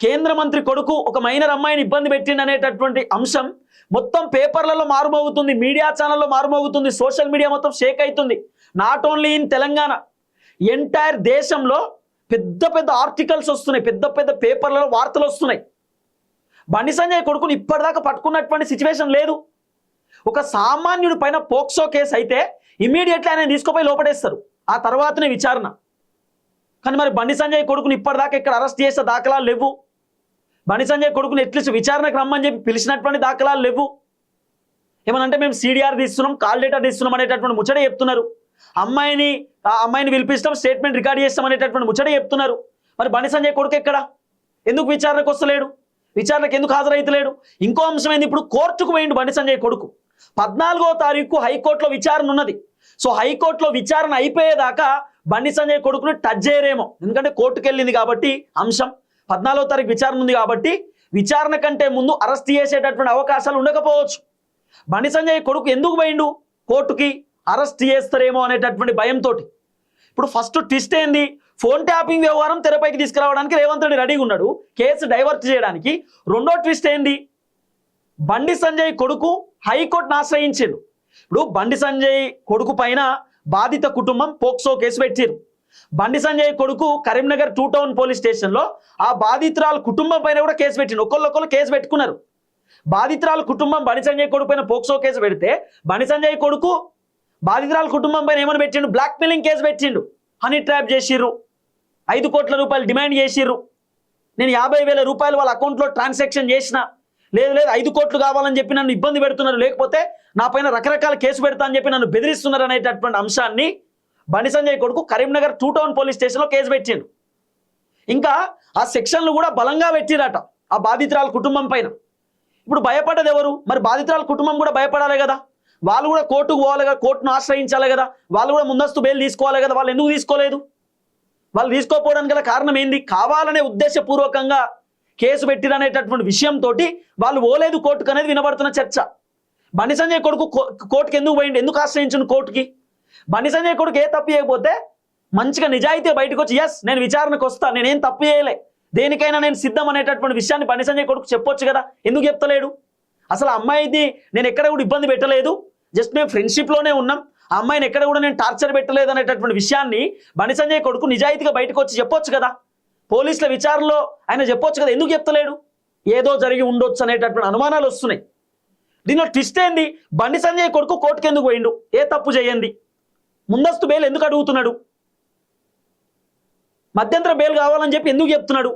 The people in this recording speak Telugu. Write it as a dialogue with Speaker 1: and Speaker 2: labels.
Speaker 1: కేంద్ర మంత్రి కొడుకు ఒక మైనర్ అమ్మాయిని ఇబ్బంది పెట్టింది అనేటటువంటి అంశం మొత్తం పేపర్లలో మారుమోగుతుంది, మీడియా ఛానల్లో మారుమోగుతుంది, సోషల్ మీడియా మొత్తం షేక్ అవుతుంది. Not only in Telangana, entire దేశంలో పెద్ద పెద్ద ఆర్టికల్స్ వస్తున్నాయి, పెద్ద పెద్ద పేపర్లలో వార్తలు వస్తున్నాయి. బండి సంజయ్ కొడుకుని ఇప్పటిదాకా పట్టుకున్నటువంటి సిచ్యువేషన్ లేదు. ఒక సామాన్యుడి పైన పోక్సో కేసు అయితే ఇమీడియట్లీ ఆయన తీసుకుపోయి లోపడేస్తారు, ఆ తర్వాతనే విచారణ. కానీ మరి బండి సంజయ్ కొడుకుని ఇప్పటిదాకా ఇక్కడ అరెస్ట్ చేసే దాఖలాలు లేవు. బండి సంజయ్ కొడుకుని అట్లీస్ట్ విచారణకు రమ్మని చెప్పి పిలిచినటువంటి దాఖలాలు లేవు. ఏమనంటే మేము సిడిఆర్ తీస్తున్నాం, కాల్ డేటా తీస్తున్నాం అనేటటువంటి ముచ్చట చెప్తున్నారు. అమ్మాయిని పిలిపిస్తాం, స్టేట్మెంట్ రికార్డ్ చేస్తాం అనేటటువంటి ముచ్చట చెప్తున్నారు. మరి బండి సంజయ్ కొడుకు ఎక్కడ? ఎందుకు విచారణకు వస్తలేడు? విచారణకు ఎందుకు హాజరైతలేడు? ఇంకో అంశం ఏంది, ఇప్పుడు కోర్టుకు పోయిండు బండి సంజయ్ కొడుకు. 14వ తారీఖు హైకోర్టులో విచారణ ఉన్నది. సో హైకోర్టులో విచారణ అయిపోయేదాకా బండి సంజయ్ కొడుకుని టచ్ చేయరేమో, ఎందుకంటే కోర్టుకు వెళ్ళింది కాబట్టి అంశం. 14వ తారీఖు విచారణ ఉంది కాబట్టి విచారణ కంటే ముందు అరెస్ట్ చేసేటటువంటి అవకాశాలు ఉండకపోవచ్చు. బండి సంజయ్ కొడుకు ఎందుకు పోయిండు కోర్టుకి? అరెస్ట్ చేస్తారేమో అనేటటువంటి భయంతో. ఇప్పుడు ఫస్ట్ ట్విస్ట్ ఏంది, ఫోన్ ట్యాపింగ్ వ్యవహారం తెరపైకి తీసుకురావడానికి రేవంత్ రెడ్డి రెడీగా ఉన్నాడు, కేసు డైవర్ట్ చేయడానికి. రెండో ట్విస్ట్ ఏంది, బండి సంజయ్ కొడుకు హైకోర్టును ఆశ్రయించాడు. ఇప్పుడు బండి సంజయ్ కొడుకు పైన బాధిత కుటుంబం పోక్సో కేసు పెట్టారు. బండి సంజయ్ కొడుకు కరీంనగర్ 2 టౌన్ పోలీస్ స్టేషన్లో ఆ బాధితురాల కుటుంబం పైన కూడా కేసు పెట్టిండు. ఒకళ్ళు కేసు పెట్టుకున్నారు. బాధితురాల కుటుంబం బండి సంజయ్ కొడుకు పైన పోక్సో కేసు పెడితే బండి సంజయ్ కొడుకు బాధితురాల కుటుంబం పైన ఏమని పెట్టిండు, బ్లాక్ మెయిలింగ్ కేసు పెట్టిండు. హనీ ట్రాప్ చేసిర్రు, 5 కోట్ల రూపాయలు డిమాండ్ చేసిర్రు. నేను 50,000 రూపాయలు వాళ్ళ అకౌంట్లో ట్రాన్సాక్షన్ చేసిన, లేదు 5 కోట్లు కావాలని చెప్పి నన్ను ఇబ్బంది పెడుతున్నారు, లేకపోతే నా పైన రకరకాల కేసు పెడతా అని చెప్పి నన్ను బెదిరిస్తున్నారు అనేటటువంటి అంశాన్ని బండి సంజయ్ కొడుకు కరీంనగర్ 2 టౌన్ పోలీస్ స్టేషన్లో కేసు పెట్టిండు. ఇంకా ఆ సెక్షన్లు కూడా బలంగా పెట్టిరట ఆ బాధితురాల కుటుంబం పైన. ఇప్పుడు భయపడ్డది ఎవరు? మరి బాధితురాల కుటుంబం కూడా భయపడాలి కదా, వాళ్ళు కూడా కోర్టుకు పోవాలి కదా, కోర్టును ఆశ్రయించాలి కదా, వాళ్ళు కూడా ముందస్తు బెయిల్ తీసుకోవాలి కదా. వాళ్ళు ఎందుకు తీసుకోలేదు? వాళ్ళు తీసుకోకపోవడానికి గల కారణం ఏంది? కావాలనే ఉద్దేశపూర్వకంగా కేసు పెట్టిరనేటటువంటి విషయంతో వాళ్ళు పోలేదు కోర్టుకు అనేది వినబడుతున్న చర్చ. బండి సంజయ్ కొడుకు కోర్టుకు ఎందుకు పోయిండు, ఎందుకు ఆశ్రయించండు కోర్టుకి? బండి సంజయ్ కొడుకు ఏ తప్పు చేయకపోతే మంచిగా నిజాయితీ బయటకు వచ్చి ఎస్ నేను విచారణకు వస్తా, నేనేం తప్పు చేయలే, దేనికైనా నేను సిద్ధం అనేటటువంటి విషయాన్ని బండి సంజయ్ కొడుకు చెప్పొచ్చు కదా, ఎందుకు చెప్తలేడు? అసలు అమ్మాయిది నేను ఎక్కడ కూడా ఇబ్బంది పెట్టలేదు, జస్ట్ మేము ఫ్రెండ్షిప్లోనే ఉన్నాం, ఆ అమ్మాయిని ఎక్కడ కూడా నేను టార్చర్ పెట్టలేదు అనేటటువంటి విషయాన్ని బండి సంజయ్ కొడుకు నిజాయితీగా బయటకు వచ్చి చెప్పొచ్చు కదా, పోలీసుల విచారణలో ఆయన చెప్పొచ్చు కదా, ఎందుకు చెప్తలేడు? ఏదో జరిగి ఉండొచ్చు అనేటటువంటి అనుమానాలు వస్తున్నాయి. దీనిలో ట్విస్ట్ ఏంది, బండి సంజయ్ కొడుకు కోర్టుకు ఎందుకు పోయిండు? ఏ తప్పు చేయండి, ముందస్తు బెయిల్ ఎందుకు అడుగుతున్నాడు? మధ్యంతర బెయిల్ కావాలని చెప్పి ఎందుకు చెప్తున్నాడు?